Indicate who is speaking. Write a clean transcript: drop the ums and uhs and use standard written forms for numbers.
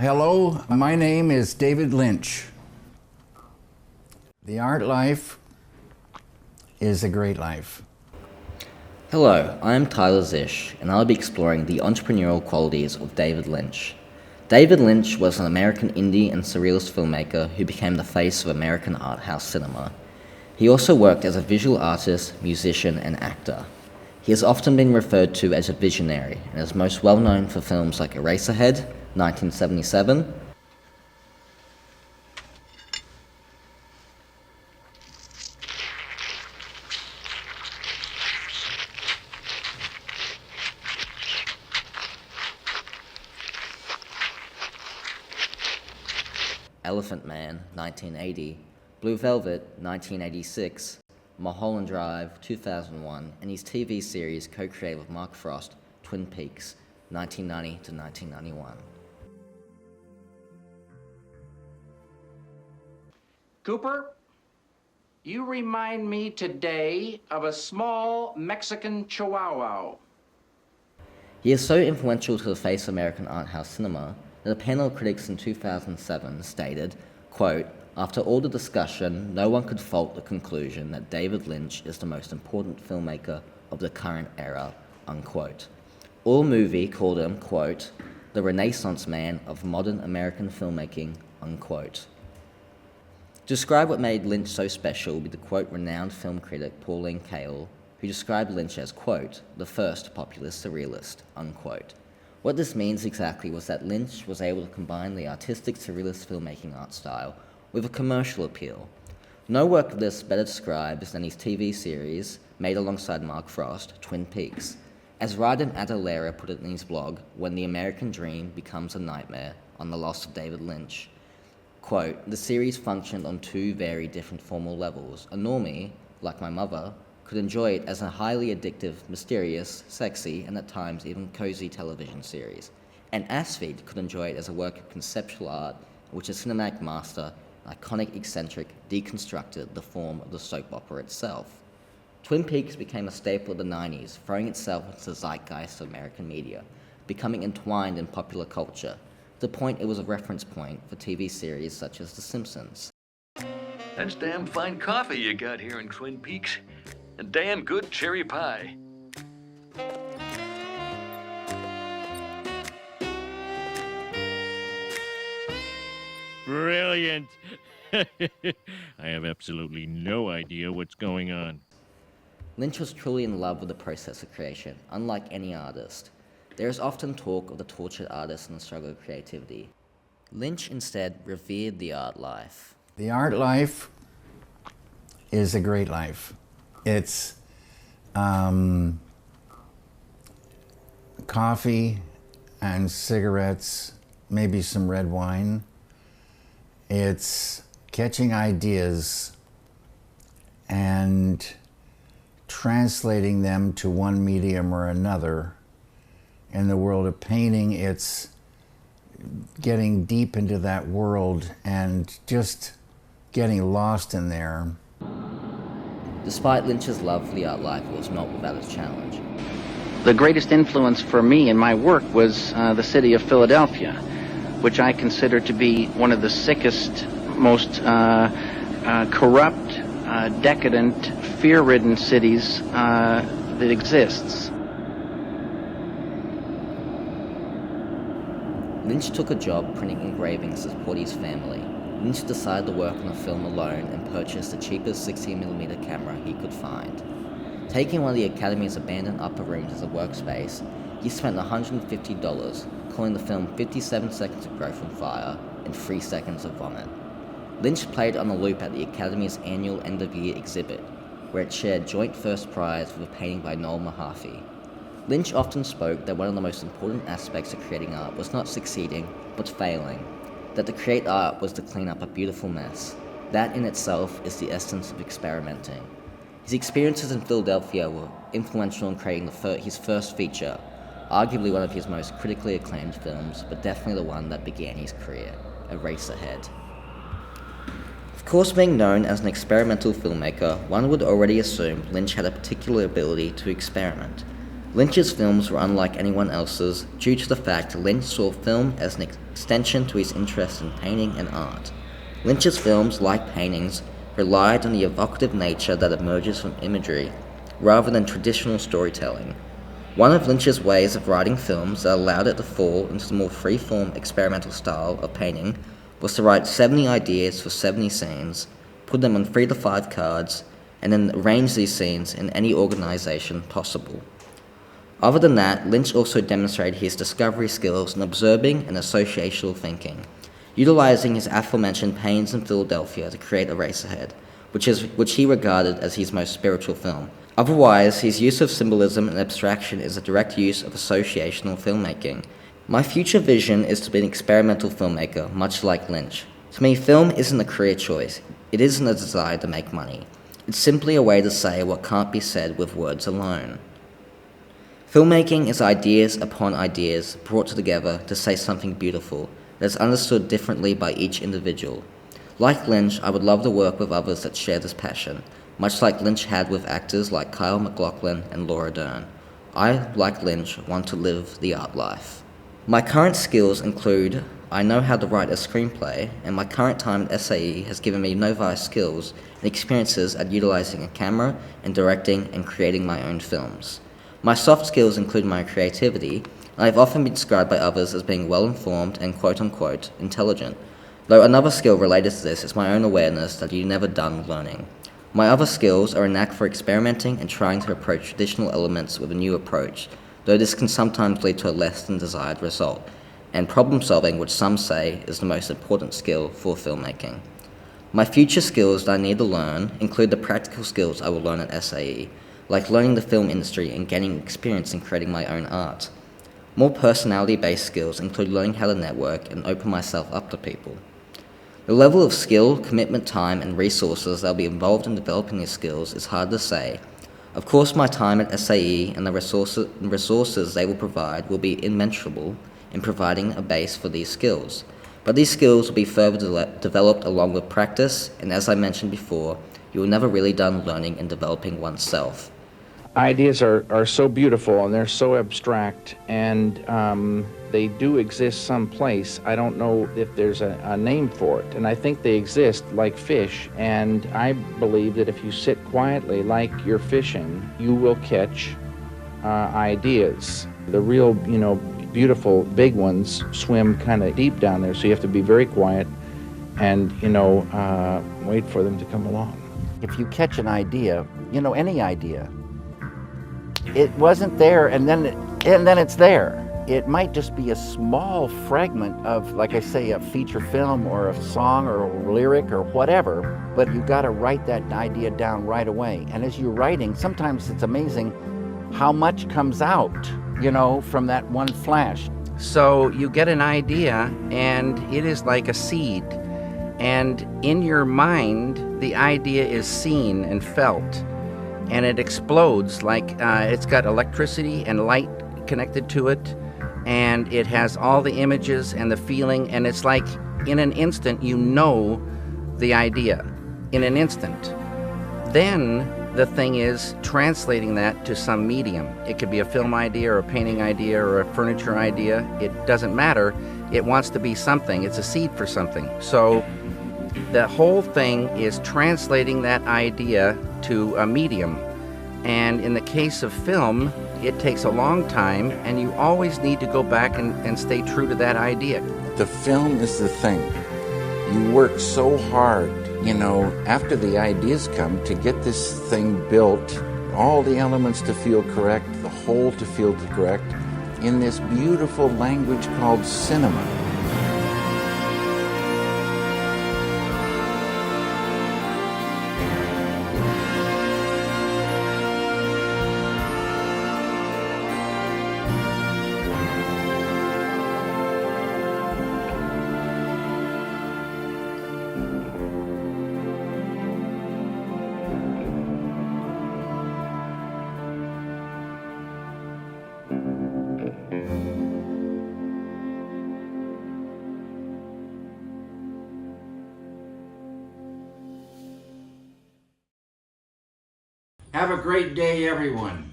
Speaker 1: Hello, my name is David Lynch. The art life is a great life.
Speaker 2: Hello, I am Tyler Czisz, and I'll be exploring the entrepreneurial qualities of David Lynch. David Lynch was an American indie and surrealist filmmaker who became the face of American art house cinema. He also worked as a visual artist, musician, and actor. He has often been referred to as a visionary, and is most well known for films like Eraserhead, 1977, Elephant Man, 1980, Blue Velvet, 1986, Mulholland Drive, 2001, and his TV series co-created with Mark Frost, Twin Peaks, 1990 to 1991.
Speaker 3: Cooper, you remind me today of a small Mexican chihuahua.
Speaker 2: He is so influential to the face of American art house cinema that a panel of critics in 2007 stated, quote, "After all the discussion, no one could fault the conclusion that David Lynch is the most important filmmaker of the current era," unquote. AllMovie called him, quote, "the Renaissance man of modern American filmmaking," unquote. To describe what made Lynch so special would be the quote renowned film critic Pauline Kael, who described Lynch as, quote, "the first populist surrealist," unquote. What this means exactly was that Lynch was able to combine the artistic surrealist filmmaking art style with a commercial appeal. No work of this better describes than his TV series, made alongside Mark Frost, Twin Peaks. As Ryden Adalera put it in his blog, "When the American dream becomes a nightmare," on the loss of David Lynch, quote, "The series functioned on two very different formal levels. A normie, like my mother, could enjoy it as a highly addictive, mysterious, sexy, and at times even cozy television series. An asphyte could enjoy it as a work of conceptual art in which a cinematic master, an iconic eccentric, deconstructed the form of the soap opera itself." Twin Peaks became a staple of the 90s, throwing itself into the zeitgeist of American media, becoming entwined in popular culture, to the point it was a reference point for TV series such as The Simpsons.
Speaker 4: That's damn fine coffee you got here in Twin Peaks. And damn good cherry pie.
Speaker 5: Brilliant! I have absolutely no idea what's going on.
Speaker 2: Lynch was truly in love with the process of creation, unlike any artist. There is often talk of the tortured artist and the struggle of creativity. Lynch instead revered the art life.
Speaker 1: The art life is a great life. It's coffee and cigarettes, maybe some red wine. It's catching ideas and translating them to one medium or another. In the world of painting, it's getting deep into that world and just getting lost in there.
Speaker 2: Despite Lynch's love for the art life, it was not without its challenge.
Speaker 6: The greatest influence for me in my work was the city of Philadelphia, which I consider to be one of the sickest, most corrupt, decadent, fear-ridden cities that exists.
Speaker 2: Lynch took a job printing engravings to support his family. Lynch decided to work on a film alone and purchased the cheapest 16mm camera he could find. Taking one of the Academy's abandoned upper rooms as a workspace, he spent $150, calling the film 57 Seconds of Growth on Fire and 3 Seconds of Vomit. Lynch played on a loop at the Academy's annual end-of-year exhibit, where it shared joint first prize with a painting by Noel Mahaffey. Lynch often spoke that one of the most important aspects of creating art was not succeeding, but failing. That to create art was to clean up a beautiful mess. That in itself is the essence of experimenting. His experiences in Philadelphia were influential in creating his first feature, arguably one of his most critically acclaimed films, but definitely the one that began his career, Eraserhead. Of course, being known as an experimental filmmaker, one would already assume Lynch had a particular ability to experiment. Lynch's films were unlike anyone else's due to the fact Lynch saw film as an extension to his interest in painting and art. Lynch's films, like paintings, relied on the evocative nature that emerges from imagery, rather than traditional storytelling. One of Lynch's ways of writing films that allowed it to fall into the more free-form experimental style of painting was to write 70 ideas for 70 scenes, put them on 3 to 5 cards, and then arrange these scenes in any organization possible. Other than that, Lynch also demonstrated his discovery skills in observing and associational thinking, utilizing his aforementioned paintings in Philadelphia to create Eraserhead, which he regarded as his most spiritual film. Otherwise, his use of symbolism and abstraction is a direct use of associational filmmaking. My future vision is to be an experimental filmmaker, much like Lynch. To me, film isn't a career choice. It isn't a desire to make money. It's simply a way to say what can't be said with words alone. Filmmaking is ideas upon ideas brought together to say something beautiful that is understood differently by each individual. Like Lynch, I would love to work with others that share this passion, much like Lynch had with actors like Kyle MacLachlan and Laura Dern. I, like Lynch, want to live the art life. My current skills include I know how to write a screenplay, and my current time at SIE has given me novice skills and experiences at utilizing a camera and directing and creating my own films. My soft skills include my creativity, and I've often been described by others as being well-informed and quote-unquote intelligent, though another skill related to this is my own awareness that you're never done learning. My other skills are a knack for experimenting and trying to approach traditional elements with a new approach, though this can sometimes lead to a less than desired result, and problem solving, which some say is the most important skill for filmmaking. My future skills that I need to learn include the practical skills I will learn at SIE, like learning the film industry and gaining experience in creating my own art. More personality-based skills include learning how to network and open myself up to people. The level of skill, commitment, time, and resources that will be involved in developing these skills is hard to say. Of course, my time at SIE and the resources they will provide will be immeasurable in providing a base for these skills. But these skills will be further developed along with practice, and as I mentioned before, you are never really done learning and developing oneself.
Speaker 6: Ideas are so beautiful and they're so abstract, and they do exist someplace. I don't know if there's a name for it, and I think they exist like fish, and I believe that if you sit quietly like you're fishing, you will catch ideas. The real, beautiful big ones swim kind of deep down there, so you have to be very quiet and, wait for them to come along.
Speaker 1: If you catch an idea, any idea, it wasn't there and then it's there. It might just be a small fragment of, like I say, a feature film or a song or a lyric or whatever, but you got to write that idea down right away. And as you're writing, sometimes it's amazing how much comes out, from that one flash. So you get an idea and it is like a seed. And in your mind, the idea is seen and felt. And it explodes like it's got electricity and light connected to it, and it has all the images and the feeling, and it's like in an instant the idea, in an instant. Then the thing is translating that to some medium. It could be a film idea or a painting idea or a furniture idea. It doesn't matter. It wants to be something. It's a seed for something. So the whole thing is translating that idea to a medium. And in the case of film, it takes a long time, and you always need to go back and stay true to that idea.
Speaker 7: The film is the thing. You work so hard, after the ideas come, to get this thing built, all the elements to feel correct, the whole to feel correct, in this beautiful language called cinema.
Speaker 1: Have a great day, everyone.